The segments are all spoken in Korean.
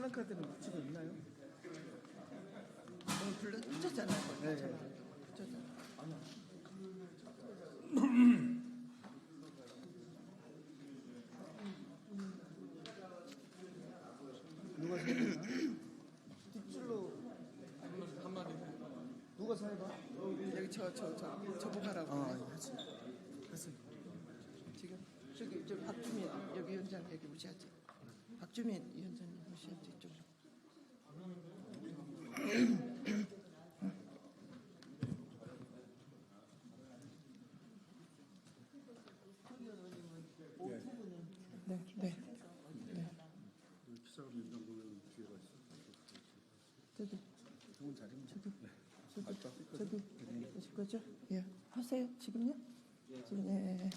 플랜카드는 붙이고 있나요? 오늘 붙였잖아요. 네. 붙였잖아요. 누가 사해봐? 뒷줄로 한마디. 누가 사해봐? 여기 저보고 하라고. 그렇지. 됐어. 지금 저기 박주민 여기 위원장 여기 무시하지. 박주민 위원장님 무시하지 이쪽으로. 네, 네. 기사가 민당 보면 기회가 있어. 저기 좋은 자리입니다. 저기 하실 거죠? 예, 하세요. 지금요? 지금 예.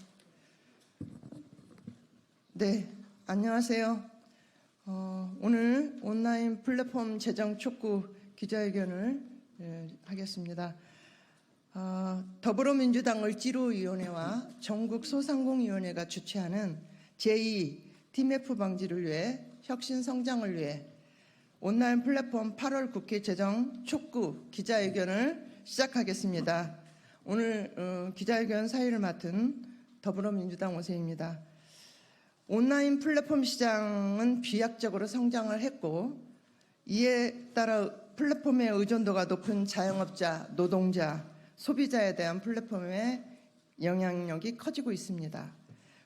네, 안녕하세요. 오늘 온라인 플랫폼 재정 촉구 기자회견을 하겠습니다. 더불어민주당 을지로위원회와 전국소상공위원회가 주최하는 제2 TMF 방지를 위해 혁신 성장을 위해 온라인 플랫폼 8월 국회 재정 촉구 기자회견을 시작하겠습니다. 오늘 기자회견 사회를 맡은 더불어민주당 오세입니다. 온라인 플랫폼 시장은 비약적으로 성장을 했고 이에 따라 플랫폼의 의존도가 높은 자영업자, 노동자, 소비자에 대한 플랫폼의 영향력이 커지고 있습니다.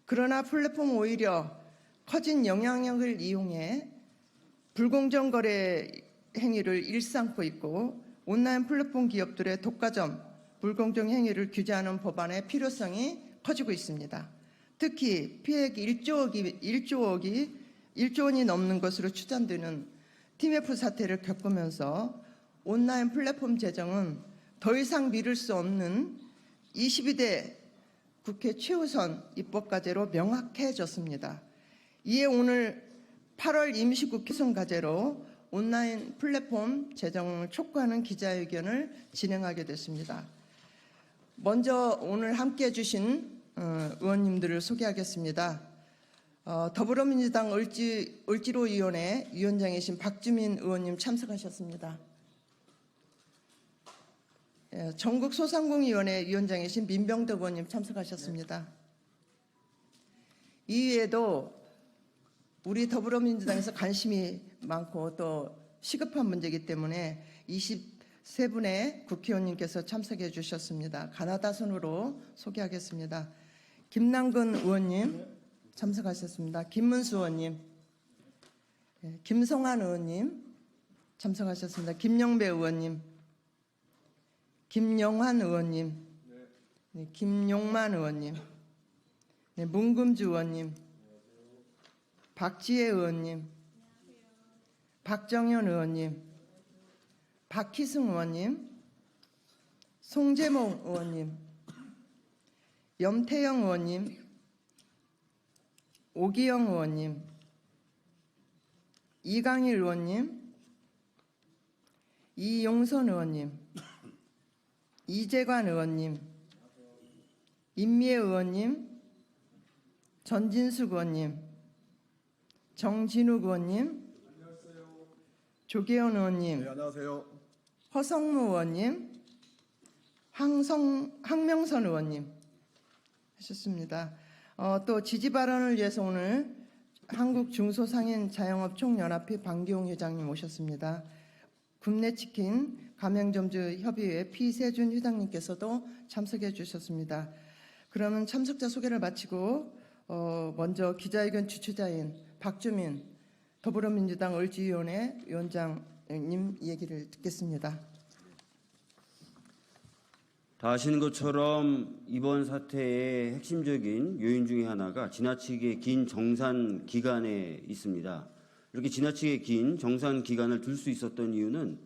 그러나 플랫폼은 오히려 커진 영향력을 이용해 불공정 거래 행위를 일삼고 있고 온라인 플랫폼 기업들의 독과점, 불공정 행위를 규제하는 법안의 필요성이 커지고 있습니다. 특히 피해액 1조 원이 넘는 것으로 추정되는 TMF 사태를 겪으면서 온라인 플랫폼 제정은 더 이상 미룰 수 없는 22대 국회 최우선 입법과제로 명확해졌습니다. 이에 오늘 8월 임시국회 과제로 온라인 플랫폼 제정을 촉구하는 기자회견을 진행하게 됐습니다. 먼저 오늘 함께해 주신 의원님들을 소개하겠습니다. 더불어민주당 을지로위원회 위원장이신 박주민 의원님 참석하셨습니다. 전국소상공위원회 위원장이신 민병덕 의원님 참석하셨습니다. 이외에도 우리 더불어민주당에서 관심이 많고 또 시급한 문제이기 때문에 23분의 국회의원님께서 참석해 주셨습니다. 가나다 순으로 소개하겠습니다. 김남근 의원님 참석하셨습니다. 김문수 의원님, 김성환 의원님 참석하셨습니다. 김영배 의원님, 김영환 의원님, 김용만 의원님, 문금주 의원님, 박지혜 의원님, 박정현 의원님, 박희승 의원님, 송재몽 의원님, 염태영 의원님, 오기영 의원님, 이강일 의원님, 이용선 의원님, 이재관 의원님, 임미애 의원님, 전진숙 의원님, 정진욱 의원님, 조계현 의원님, 네, 안녕하세요. 허성무 의원님, 황명선 의원님 하셨습니다. 또 지지 발언을 위해서 오늘 한국중소상인자영업총연합회 방기용 회장님 오셨습니다. 굽네치킨 가맹점주협의회 피세준 회장님께서도 참석해 주셨습니다. 그러면 참석자 소개를 마치고 먼저 기자회견 주최자인 박주민 더불어민주당 을지위원회 위원장님 얘기를 듣겠습니다. 다 아시는 것처럼 이번 사태의 핵심적인 요인 중에 하나가 지나치게 긴 정산 기간에 있습니다. 이렇게 지나치게 긴 정산 기간을 둘 수 있었던 이유는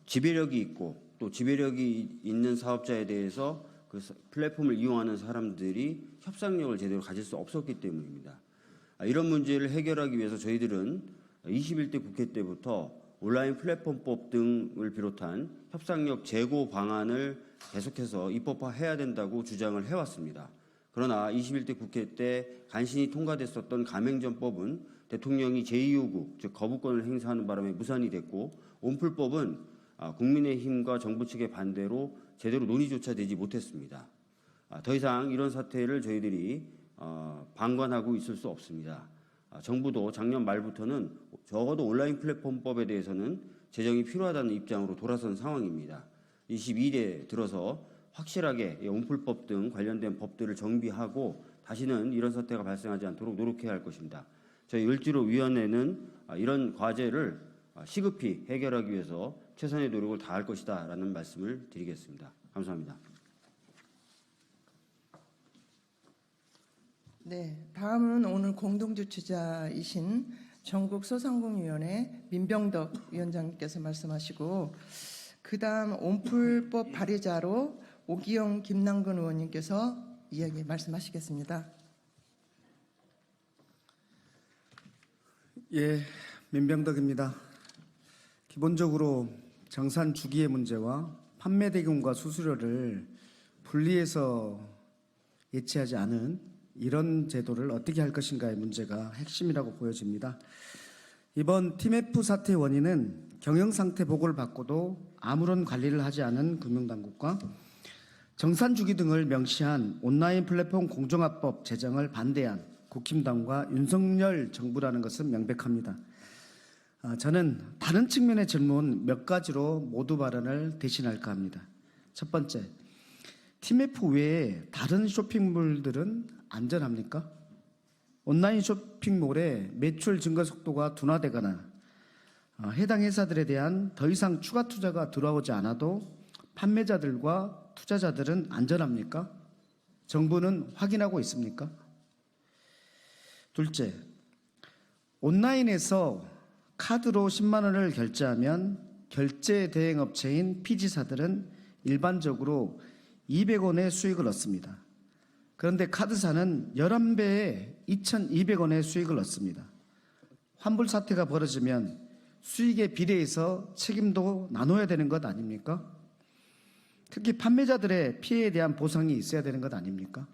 지배력이 있고 또 지배력이 있는 사업자에 대해서 그 플랫폼을 이용하는 사람들이 협상력을 제대로 가질 수 없었기 때문입니다. 이런 문제를 해결하기 위해서 저희들은 21대 국회 때부터 온라인 플랫폼법 등을 비롯한 협상력 제고 방안을 계속해서 입법화해야 된다고 주장을 해왔습니다. 그러나 21대 국회 때 간신히 통과됐었던 가맹점법은 대통령이 제2요구, 즉 거부권을 행사하는 바람에 무산이 됐고 온풀법은 국민의힘과 정부 측의 반대로 제대로 논의조차 되지 못했습니다. 더 이상 이런 사태를 저희들이 방관하고 있을 수 없습니다. 정부도 작년 말부터는 적어도 온라인 플랫폼법에 대해서는 제정이 필요하다는 입장으로 돌아선 상황입니다. 22대 들어서 확실하게 온풀법 등 관련된 법들을 정비하고 다시는 이런 사태가 발생하지 않도록 노력해야 할 것입니다. 저희 을지로위원회는 이런 과제를 시급히 해결하기 위해서 최선의 노력을 다할 것이다라는 말씀을 드리겠습니다. 감사합니다. 네, 다음은 오늘 공동주최자이신 전국소상공인위원회 민병덕 위원장님께서 말씀하시고 그다음 온풀법 발의자로 오기영 김남근 의원님께서 이야기 말씀하시겠습니다. 예, 민병덕입니다. 기본적으로 정산 주기의 문제와 판매 대금과 수수료를 분리해서 예치하지 않은 이런 제도를 어떻게 할 것인가의 문제가 핵심이라고 보여집니다. 이번 TMF 사태의 원인은 경영상태 보고를 받고도 아무런 관리를 하지 않은 금융당국과 정산주기 등을 명시한 온라인 플랫폼 공정화법 제정을 반대한 국힘당과 윤석열 정부라는 것은 명백합니다. 저는 다른 측면의 질문 몇 가지로 모두 발언을 대신할까 합니다. 첫 번째, TMF 외에 다른 쇼핑몰들은 안전합니까? 온라인 쇼핑몰의 매출 증가 속도가 둔화되거나 해당 회사들에 대한 더 이상 추가 투자가 들어오지 않아도 판매자들과 투자자들은 안전합니까? 정부는 확인하고 있습니까? 둘째, 온라인에서 카드로 10만 원을 결제하면 결제 대행 업체인 피지사들은 일반적으로 200원의 수익을 얻습니다. 그런데 카드사는 11배의 2,200원의 수익을 얻습니다. 환불 사태가 벌어지면 수익에 비례해서 책임도 나눠야 되는 것 아닙니까? 특히 판매자들의 피해에 대한 보상이 있어야 되는 것 아닙니까?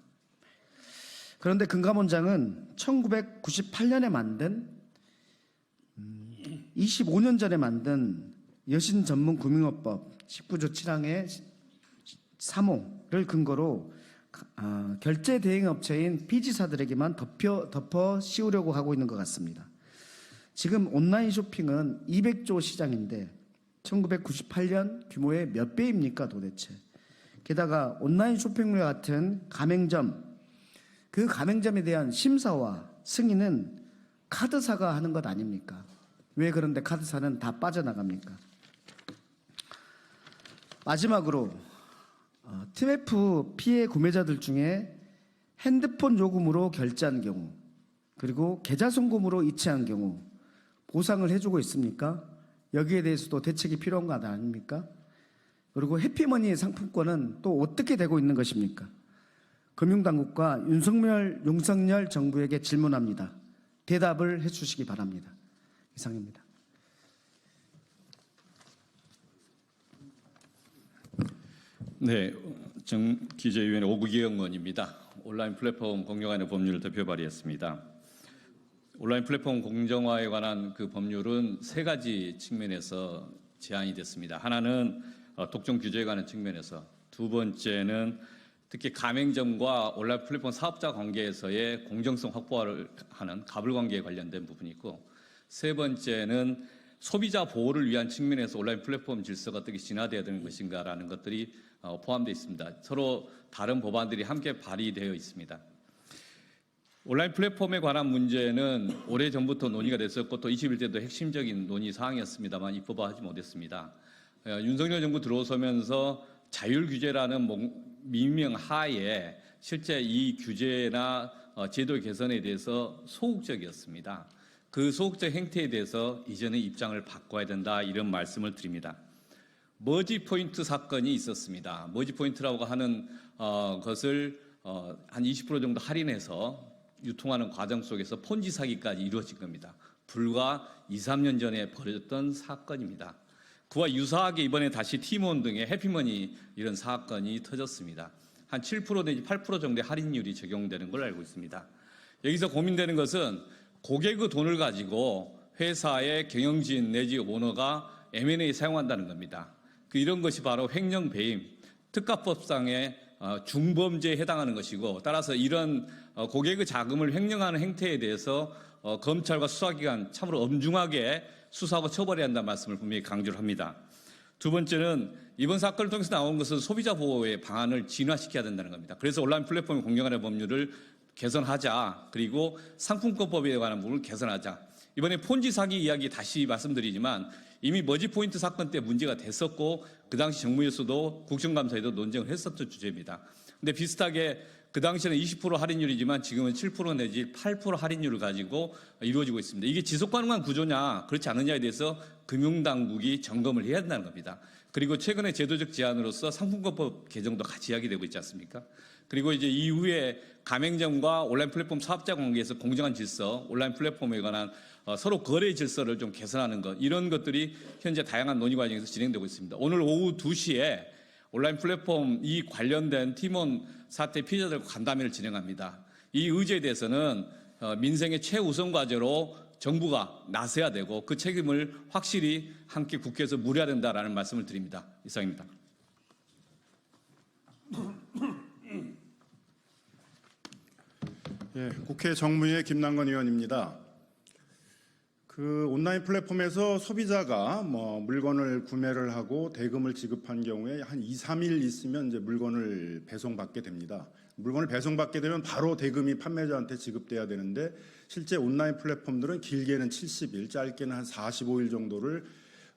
그런데 금감원장은 1998년에 만든 25년 전에 만든 여신 전문 금융업법 19조 7항의 3호를 근거로 결제 대행 업체인 피지사들에게만 덮어 씌우려고 하고 있는 것 같습니다. 지금 온라인 쇼핑은 200조 시장인데 1998년 규모의 몇 배입니까 도대체? 게다가 온라인 쇼핑몰 같은 가맹점, 그 가맹점에 대한 심사와 승인은 카드사가 하는 것 아닙니까? 왜 그런데 카드사는 다 빠져나갑니까? 마지막으로 TMF 피해 구매자들 중에 핸드폰 요금으로 결제한 경우 그리고 계좌송금으로 이체한 경우 보상을 해주고 있습니까? 여기에 대해서도 대책이 필요한 것 아닙니까? 그리고 해피머니 상품권은 또 어떻게 되고 있는 것입니까? 금융당국과 윤석열 정부에게 질문합니다. 대답을 해주시기 바랍니다. 이상입니다. 네, 기재위원회 오기영 의원입니다. 온라인 플랫폼 공정화의 법률을 대표 발의했습니다. 온라인 플랫폼 공정화에 관한 그 법률은 세 가지 측면에서 제안이 됐습니다. 하나는 독점 규제에 관한 측면에서, 두 번째는 특히 가맹점과 온라인 플랫폼 사업자 관계에서의 공정성 확보를 하는 가불관계에 관련된 부분이 있고, 세 번째는 소비자 보호를 위한 측면에서 온라인 플랫폼 질서가 어떻게 진화되어야 되는 것인가라는 것들이 포함되어 있습니다. 서로 다른 법안들이 함께 발의되어 있습니다. 온라인 플랫폼에 관한 문제는 오래전부터 논의가 됐었고 또 21대도 핵심적인 논의 사항이었습니다만 입법화하지 못했습니다. 윤석열 정부 들어서면서 자율 규제라는 민명 하에 실제 이 규제나 제도 개선에 대해서 소극적이었습니다. 그 소극적 행태에 대해서 이제는 입장을 바꿔야 된다, 이런 말씀을 드립니다. 머지포인트 사건이 있었습니다. 머지포인트라고 하는 것을 한 20% 정도 할인해서 유통하는 과정 속에서 폰지 사기까지 이루어진 겁니다. 불과 2, 3년 전에 벌어졌던 사건입니다. 그와 유사하게 이번에 다시 티몬 등의 해피머니 이런 사건이 터졌습니다. 한 7% 내지 8% 정도의 할인율이 적용되는 걸 알고 있습니다. 여기서 고민되는 것은 고객의 돈을 가지고 회사의 경영진 내지 오너가 M&A 사용한다는 겁니다. 이런 것이 바로 횡령 배임, 특가법상의 중범죄에 해당하는 것이고, 따라서 이런 고객의 자금을 횡령하는 행태에 대해서 검찰과 수사기관 참으로 엄중하게 수사하고 처벌해야 한다는 말씀을 분명히 강조를 합니다. 두 번째는 이번 사건을 통해서 나온 것은 소비자 보호의 방안을 진화시켜야 된다는 겁니다. 그래서 온라인 플랫폼 공정거래 법률을 개선하자, 그리고 상품권법에 관한 부분을 개선하자. 이번에 폰지 사기 이야기 다시 말씀드리지만 이미 머지 포인트 사건 때 문제가 됐었고 그 당시 정무에서도 국정감사에도 논쟁을 했었던 주제입니다. 근데 비슷하게 그 당시에는 20% 할인율이지만 지금은 7% 내지 8% 할인율을 가지고 이루어지고 있습니다. 이게 지속 가능한 구조냐 그렇지 않느냐에 대해서 금융당국이 점검을 해야 한다는 겁니다. 그리고 최근에 제도적 제안으로서 상품권법 개정도 같이 이야기되고 있지 않습니까? 그리고 이제 이후에 가맹점과 온라인 플랫폼 사업자 관계에서 공정한 질서, 온라인 플랫폼에 관한 서로 거래 질서를 좀 개선하는 것, 이런 것들이 현재 다양한 논의 과정에서 진행되고 있습니다. 오늘 오후 2시에 온라인 플랫폼 이 관련된 팀원 사태 피해자들과 간담회를 진행합니다. 이 의제에 대해서는 민생의 최우선 과제로 정부가 나서야 되고 그 책임을 확실히 함께 국회에서 물어야 된다라는 말씀을 드립니다. 이상입니다. 예, 국회 정무위의 김남건 의원입니다. 그 온라인 플랫폼에서 소비자가 물건을 구매를 하고 대금을 지급한 경우에 한 2, 3일 있으면 이제 물건을 배송받게 됩니다. 물건을 배송받게 되면 바로 대금이 판매자한테 지급돼야 되는데 실제 온라인 플랫폼들은 길게는 70일, 짧게는 한 45일 정도를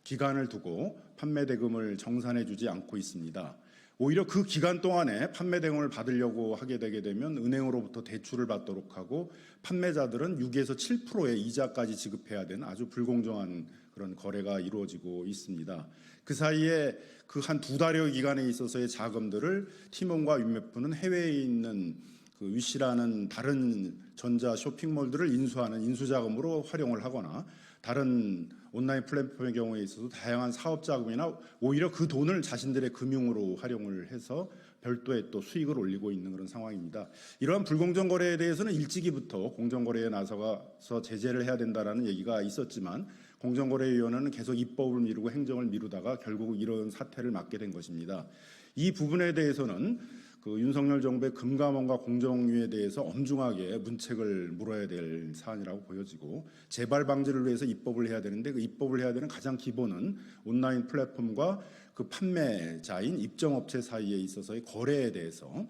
기간을 두고 판매 대금을 정산해 주지 않고 있습니다. 오히려 그 기간 동안에 판매 대금을 받으려고 하게 되게 되면 은행으로부터 대출을 받도록 하고 판매자들은 6에서 7%의 이자까지 지급해야 되는 아주 불공정한 그런 거래가 이루어지고 있습니다. 그 사이에 그 한 2달여 기간에 있어서의 자금들을 티몬과 윈메프는 해외에 있는 그 위시라는 다른 전자 쇼핑몰들을 인수하는 인수자금으로 활용을 하거나 다른 온라인 플랫폼의 경우에 있어서 다양한 사업 자금이나 오히려 그 돈을 자신들의 금융으로 활용을 해서 별도의 또 수익을 올리고 있는 그런 상황입니다. 이러한 불공정 거래에 대해서는 일찍이부터 공정거래에 나서서 제재를 해야 된다라는 얘기가 있었지만 공정거래위원회는 계속 입법을 미루고 행정을 미루다가 결국 이런 사태를 맞게 된 것입니다. 이 부분에 대해서는 그 윤석열 정부의 금감원과 공정위에 대해서 엄중하게 문책을 물어야 될 사안이라고 보여지고 재발 방지를 위해서 입법을 해야 되는데 그 입법을 해야 되는 가장 기본은 온라인 플랫폼과 그 판매자인 입점업체 사이에 있어서의 거래에 대해서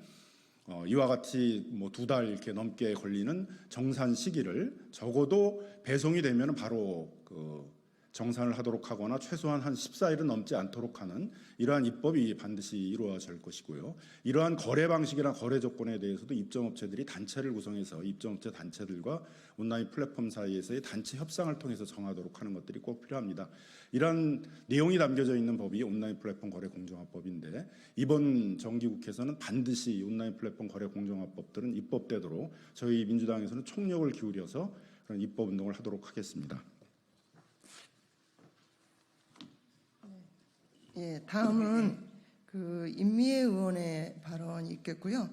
이와 같이 2달 이렇게 넘게 걸리는 정산 시기를 적어도 배송이 되면 바로 그 정산을 하도록 하거나 최소한 한 14일은 넘지 않도록 하는 이러한 입법이 반드시 이루어질 것이고요. 이러한 거래 방식이나 거래 조건에 대해서도 입점업체들이 단체를 구성해서 입점업체 단체들과 온라인 플랫폼 사이에서의 단체 협상을 통해서 정하도록 하는 것들이 꼭 필요합니다. 이러한 내용이 담겨져 있는 법이 온라인 플랫폼 거래 공정화법인데 이번 정기국회에서는 반드시 온라인 플랫폼 거래 공정화법들은 입법되도록 저희 민주당에서는 총력을 기울여서 그런 입법 운동을 하도록 하겠습니다. 예, 다음은 그 임미애 의원의 발언이 있겠고요.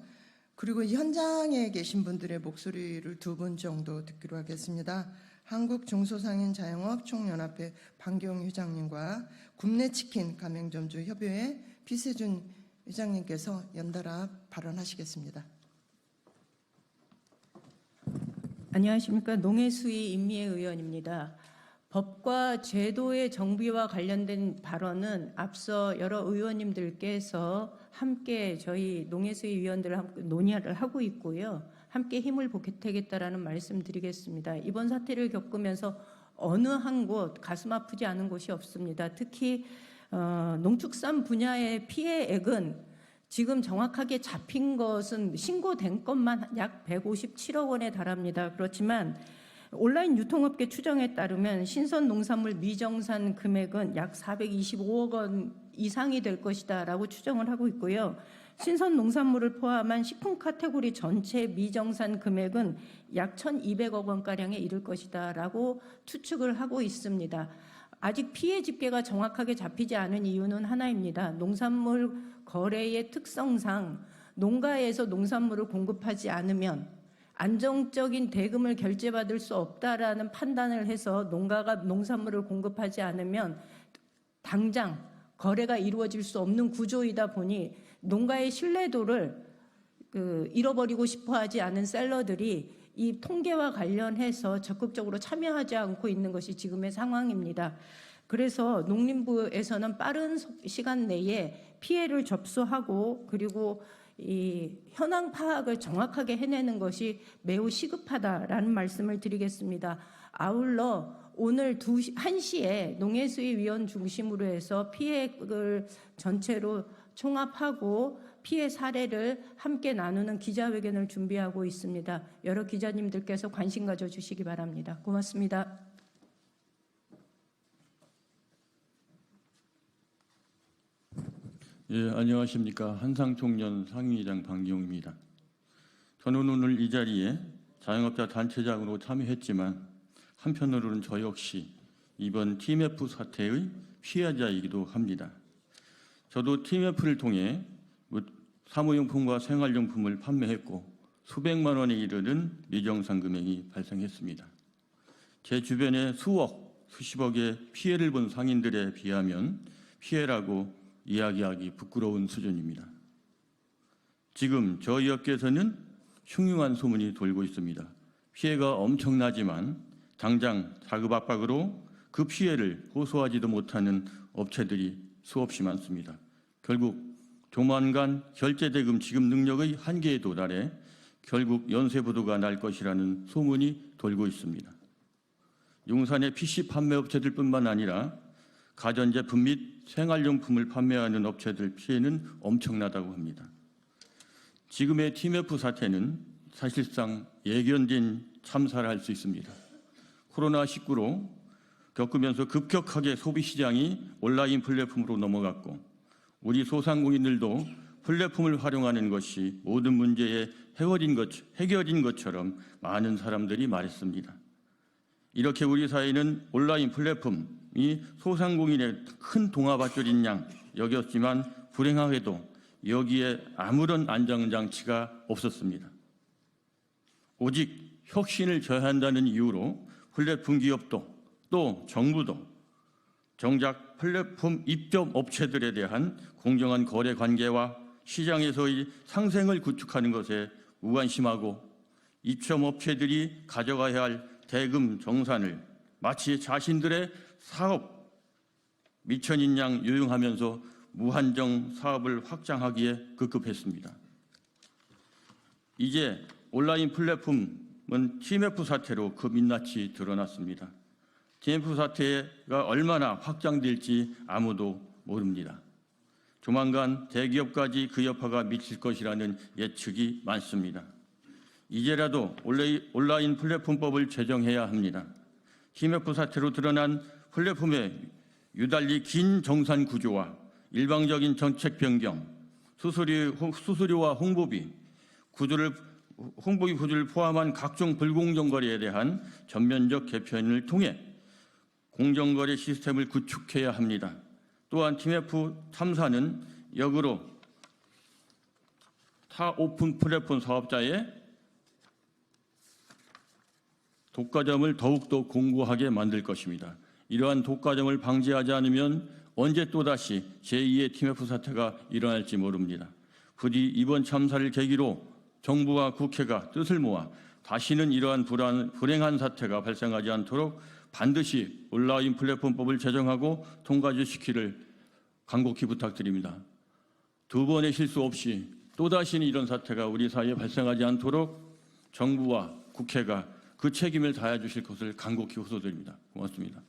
그리고 현장에 계신 분들의 목소리를 2분 정도 듣기로 하겠습니다. 한국중소상인 자영업 총연합회 방경 회장님과 굽네치킨 가맹점주 협의회 피세준 회장님께서 연달아 발언하시겠습니다. 안녕하십니까. 농해수위 임미애 의원입니다. 법과 제도의 정비와 관련된 발언은 앞서 여러 의원님들께서 함께 저희 농해수위 위원들을 함께 논의를 하고 있고요. 함께 힘을 보태겠다라는 말씀드리겠습니다. 이번 사태를 겪으면서 어느 한 곳 가슴 아프지 않은 곳이 없습니다. 특히 농축산 분야의 피해액은 지금 정확하게 잡힌 것은 신고된 것만 약 157억 원에 달합니다. 그렇지만 온라인 유통업계 추정에 따르면 신선 농산물 미정산 금액은 약 425억 원 이상이 될 것이다라고 추정을 하고 있고요. 신선 농산물을 포함한 식품 카테고리 전체 미정산 금액은 약 1,200억 원가량에 이를 것이다라고 추측을 하고 있습니다. 아직 피해 집계가 정확하게 잡히지 않은 이유는 하나입니다. 농산물 거래의 특성상 농가에서 농산물을 공급하지 않으면 안정적인 대금을 결제받을 수 없다라는 판단을 해서 농가가 농산물을 공급하지 않으면 당장 거래가 이루어질 수 없는 구조이다 보니 농가의 신뢰도를 잃어버리고 싶어하지 않은 셀러들이 이 통계와 관련해서 적극적으로 참여하지 않고 있는 것이 지금의 상황입니다. 그래서 농림부에서는 빠른 시간 내에 피해를 접수하고 그리고 이 현황 파악을 정확하게 해내는 것이 매우 시급하다라는 말씀을 드리겠습니다. 아울러 오늘 1시에 농해수위원 중심으로 해서 피해를 전체로 총합하고 피해 사례를 함께 나누는 기자회견을 준비하고 있습니다. 여러 기자님들께서 관심 가져주시기 바랍니다. 고맙습니다. 예, 안녕하십니까. 한상총련 상임위장 방기용입니다. 저는 오늘 이 자리에 자영업자 단체장으로 참여했지만 한편으로는 저 역시 이번 TMF 사태의 피해자이기도 합니다. 저도 TMF를 통해 사무용품과 생활용품을 판매했고 수백만 원에 이르는 미정상 금액이 발생했습니다. 제 주변에 수억, 수십억의 피해를 본 상인들에 비하면 피해라고 이야기하기 부끄러운 수준입니다. 지금 저희 업계에서는 흉흉한 소문이 돌고 있습니다. 피해가 엄청나지만 당장 자금 압박으로 그 피해를 호소하지도 못하는 업체들이 수없이 많습니다. 결국 조만간 결제대금 지급 능력의 한계에 도달해 결국 연쇄부도가 날 것이라는 소문이 돌고 있습니다. 용산의 PC 판매업체들뿐만 아니라 가전제품 및 생활용품을 판매하는 업체들 피해는 엄청나다고 합니다. 지금의 TMF 사태는 사실상 예견된 참사를 할 수 있습니다. 코로나19로 겪으면서 급격하게 소비시장이 온라인 플랫폼으로 넘어갔고 우리 소상공인들도 플랫폼을 활용하는 것이 모든 문제의 해결인 것처럼 많은 사람들이 말했습니다. 이렇게 우리 사회는 온라인 플랫폼이 소상공인의 큰 동화밭돌인 양 여겼지만 불행하게도 여기에 아무런 안전장치가 없었습니다. 오직 혁신을 저해한다는 이유로 플랫폼 기업도 또 정부도 정작 플랫폼 입점 업체들에 대한 공정한 거래 관계와 시장에서의 상생을 구축하는 것에 무관심하고 입점 업체들이 가져가야 할 대금 정산을 마치 자신들의 사업 미천인 양 유용하면서 무한정 사업을 확장하기에 급급했습니다. 이제 온라인 플랫폼은 TMF 사태로 그 민낯이 드러났습니다. TMF 사태가 얼마나 확장될지 아무도 모릅니다. 조만간 대기업까지 그 여파가 미칠 것이라는 예측이 많습니다. 이제라도 온라인 플랫폼법을 제정해야 합니다. TMF 사태로 드러난 플랫폼의 유달리 긴 정산 구조와 일방적인 정책 변경, 수수료와 홍보비 구조를 포함한 각종 불공정 거래에 대한 전면적 개편을 통해 공정거래 시스템을 구축해야 합니다. 또한 TMF 참사는 역으로 타 오픈 플랫폼 사업자의 독과점을 더욱더 공고하게 만들 것입니다. 이러한 독과점을 방지하지 않으면 언제 또다시 제2의 TMF 사태가 일어날지 모릅니다. 부디 이번 참사를 계기로 정부와 국회가 뜻을 모아 다시는 이러한 불행한 사태가 발생하지 않도록 반드시 온라인 플랫폼법을 제정하고 통과시키기를 간곡히 부탁드립니다. 두 번의 실수 없이 또다시는 이런 사태가 우리 사회에 발생하지 않도록 정부와 국회가 그 책임을 다해 주실 것을 간곡히 호소드립니다. 고맙습니다.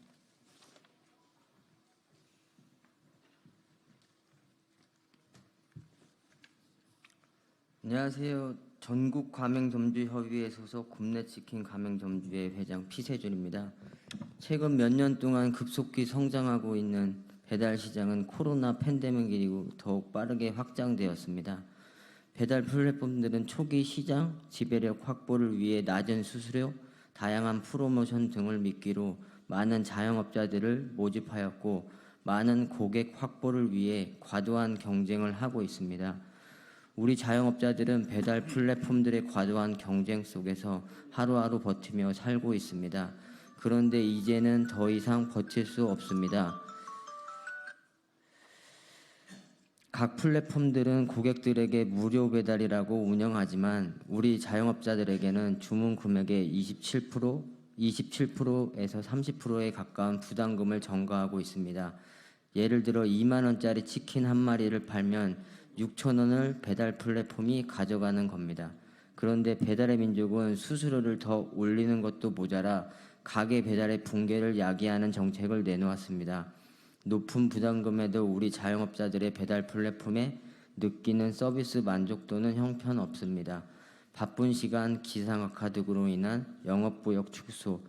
안녕하세요. 전국 가맹점주협의회 소속 굽네치킨 가맹점주회 회장 피세준입니다. 최근 몇 년 동안 급속히 성장하고 있는 배달 시장은 코로나 팬데믹 이후 더욱 빠르게 확장되었습니다. 배달 플랫폼들은 초기 시장 지배력 확보를 위해 낮은 수수료, 다양한 프로모션 등을 미끼로 많은 자영업자들을 모집하였고 많은 고객 확보를 위해 과도한 경쟁을 하고 있습니다. 우리 자영업자들은 배달 플랫폼들의 과도한 경쟁 속에서 하루하루 버티며 살고 있습니다. 그런데 이제는 더 이상 버틸 수 없습니다. 각 플랫폼들은 고객들에게 무료 배달이라고 운영하지만 우리 자영업자들에게는 주문 금액의 27%에서 30%에 가까운 부담금을 전가하고 있습니다. 예를 들어 2만 원짜리 치킨 한 마리를 팔면 6천 원을 배달 플랫폼이 가져가는 겁니다. 그런데 배달의 민족은 수수료를 더 올리는 것도 모자라 가게 배달의 붕괴를 야기하는 정책을 내놓았습니다. 높은 부담금에도 우리 자영업자들의 배달 플랫폼에 느끼는 서비스 만족도는 형편없습니다. 바쁜 시간, 기상 악화 등으로 인한 영업구역 축소,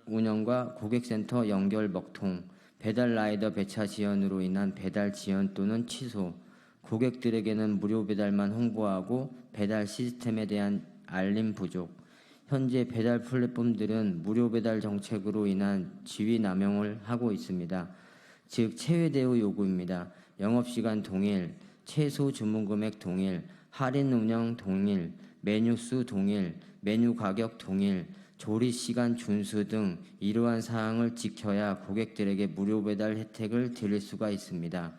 운영과 고객센터 연결 먹통, 배달 라이더 배차 지연으로 인한 배달 지연 또는 취소, 고객들에게는 무료 배달만 홍보하고 배달 시스템에 대한 알림 부족, 현재 배달 플랫폼들은 무료 배달 정책으로 인한 지위 남용을 하고 있습니다. 즉 체외 대우 요구입니다. 영업시간 동일, 최소 주문 금액 동일, 할인 운영 동일, 메뉴 수 동일, 메뉴 가격 동일, 조리 시간 준수 등 이러한 사항을 지켜야 고객들에게 무료 배달 혜택을 드릴 수가 있습니다.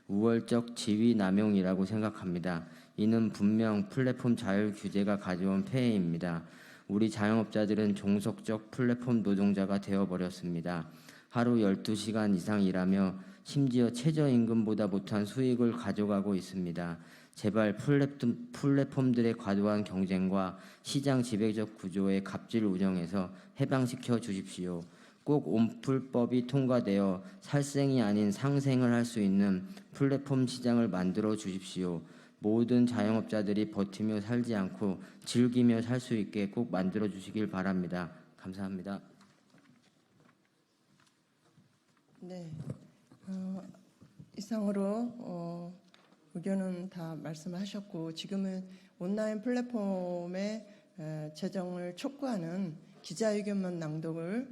우월적 지위 남용이라고 생각합니다. 이는 분명 플랫폼 자율 규제가 가져온 폐해입니다. 우리 자영업자들은 종속적 플랫폼 노동자가 되어버렸습니다. 하루 12시간 이상 일하며 심지어 최저임금보다 못한 수익을 가져가고 있습니다. 제발 플랫폼들의 과도한 경쟁과 시장 지배적 구조의 갑질 운영에서 해방시켜 주십시오. 꼭 온풀법이 통과되어 살생이 아닌 상생을 할 수 있는 플랫폼 시장을 만들어 주십시오. 모든 자영업자들이 버티며 살지 않고 즐기며 살 수 있게 꼭 만들어 주시길 바랍니다. 감사합니다. 네, 이상으로 의견은 다 말씀하셨고 지금은 온라인 플랫폼의 제정을 촉구하는 기자회견문 낭독을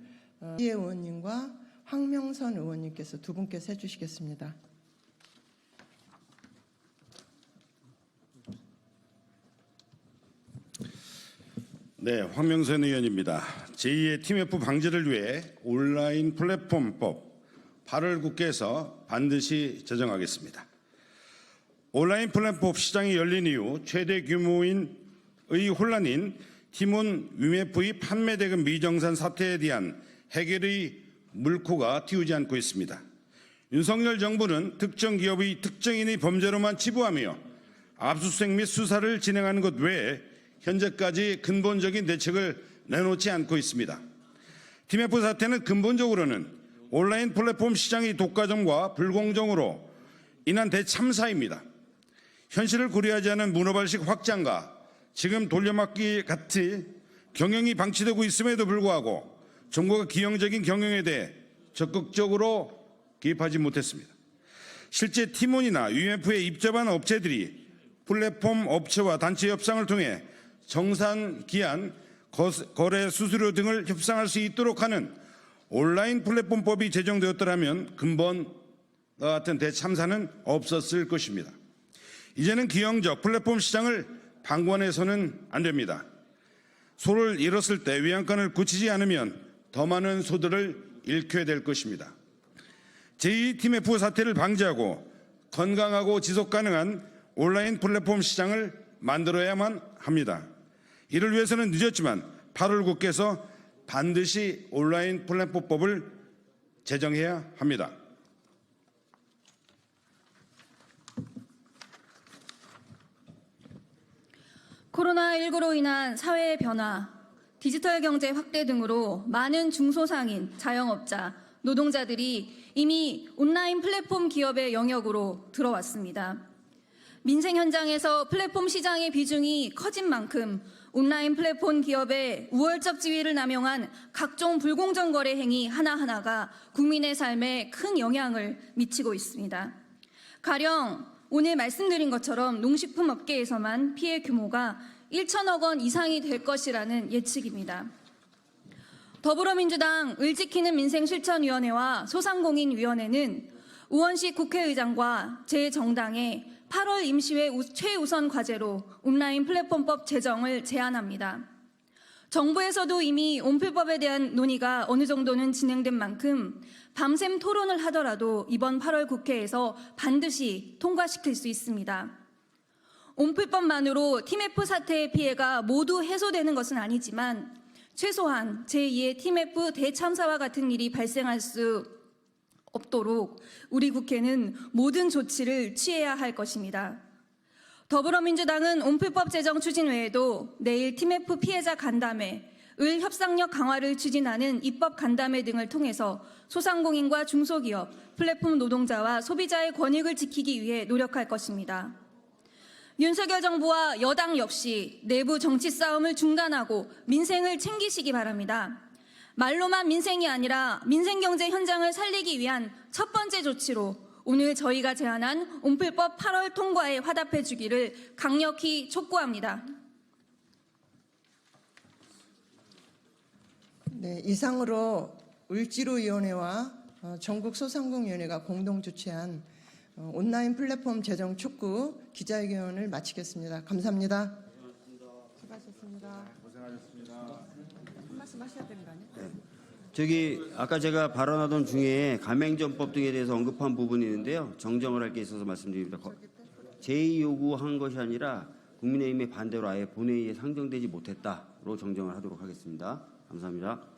이해 의원님과 황명선 의원님께서 두 분께서 해주시겠습니다. 네, 황명선 의원입니다. 제2의 TMF 방지를 위해 온라인 플랫폼법 8월 국회에서 반드시 제정하겠습니다. 온라인 플랫폼 시장이 열린 이후 최대 규모의 혼란인 티몬 UMF의 판매 대금 미정산 사태에 대한 해결의 물꼬가 틔우지 않고 있습니다. 윤석열 정부는 특정 기업의 특정인의 범죄로만 치부하며 압수수색 및 수사를 진행하는 것 외에 현재까지 근본적인 대책을 내놓지 않고 있습니다. TMF 사태는 근본적으로는 온라인 플랫폼 시장의 독과점과 불공정으로 인한 대참사입니다. 현실을 고려하지 않은 문어발식 확장과 지금 돌려막기 같이 경영이 방치되고 있음에도 불구하고 정부가 기형적인 경영에 대해 적극적으로 개입하지 못했습니다. 실제 티몬이나 UMF에 입점한 업체들이 플랫폼 업체와 단체 협상을 통해 정산 기한, 거래 수수료 등을 협상할 수 있도록 하는 온라인 플랫폼법이 제정되었더라면 근본과 같은 대참사는 없었을 것입니다. 이제는 기형적 플랫폼 시장을 방관해서는 안 됩니다. 소를 잃었을 때 위안권을 굳히지 않으면 더 많은 소들을 잃게 될 것입니다. 제2TMF 사태를 방지하고 건강하고 지속 가능한 온라인 플랫폼 시장을 만들어야만 합니다. 이를 위해서는 늦었지만 8월 국회에서 반드시 온라인 플랫폼법을 제정해야 합니다. 코로나19로 인한 사회의 변화, 디지털 경제 확대 등으로 많은 중소상인, 자영업자, 노동자들이 이미 온라인 플랫폼 기업의 영역으로 들어왔습니다. 민생 현장에서 플랫폼 시장의 비중이 커진 만큼 온라인 플랫폼 기업의 우월적 지위를 남용한 각종 불공정 거래 행위 하나하나가 국민의 삶에 큰 영향을 미치고 있습니다. 가령 오늘 말씀드린 것처럼 농식품 업계에서만 피해 규모가 1천억 원 이상이 될 것이라는 예측입니다. 더불어민주당 을지키는 민생실천위원회와 소상공인위원회는 우원식 국회의장과 제 정당의 8월 임시회 최우선 과제로 온라인 플랫폼법 제정을 제안합니다. 정부에서도 이미 온플법에 대한 논의가 어느 정도는 진행된 만큼 밤샘 토론을 하더라도 이번 8월 국회에서 반드시 통과시킬 수 있습니다. 온플법만으로 TMF 사태의 피해가 모두 해소되는 것은 아니지만 최소한 제2의 TMF 대참사와 같은 일이 발생할 수 없도록 우리 국회는 모든 조치를 취해야 할 것입니다. 더불어민주당은 온플법 제정 추진 외에도 내일 TMF 피해자 간담회, 을 협상력 강화를 추진하는 입법 간담회 등을 통해서 소상공인과 중소기업, 플랫폼 노동자와 소비자의 권익을 지키기 위해 노력할 것입니다. 윤석열 정부와 여당 역시 내부 정치 싸움을 중단하고 민생을 챙기시기 바랍니다. 말로만 민생이 아니라 민생경제 현장을 살리기 위한 첫 번째 조치로 오늘 저희가 제안한 온플법 8월 통과에 화답해 주기를 강력히 촉구합니다. 네, 이상으로 을지로위원회와 전국소상공인위원회가 공동 주최한 온라인 플랫폼 제정 촉구 기자회견을 마치겠습니다. 감사합니다. 수고하셨습니다. 고생하셨습니다. 한 말씀 하셔야 되는 거 아니에요? 아까 제가 발언하던 중에 가맹점법 등에 대해서 언급한 부분이 있는데요. 정정을 할 게 있어서 말씀드립니다. 제의 요구한 것이 아니라 국민의힘의 반대로 아예 본회의에 상정되지 못했다로 정정을 하도록 하겠습니다. 감사합니다.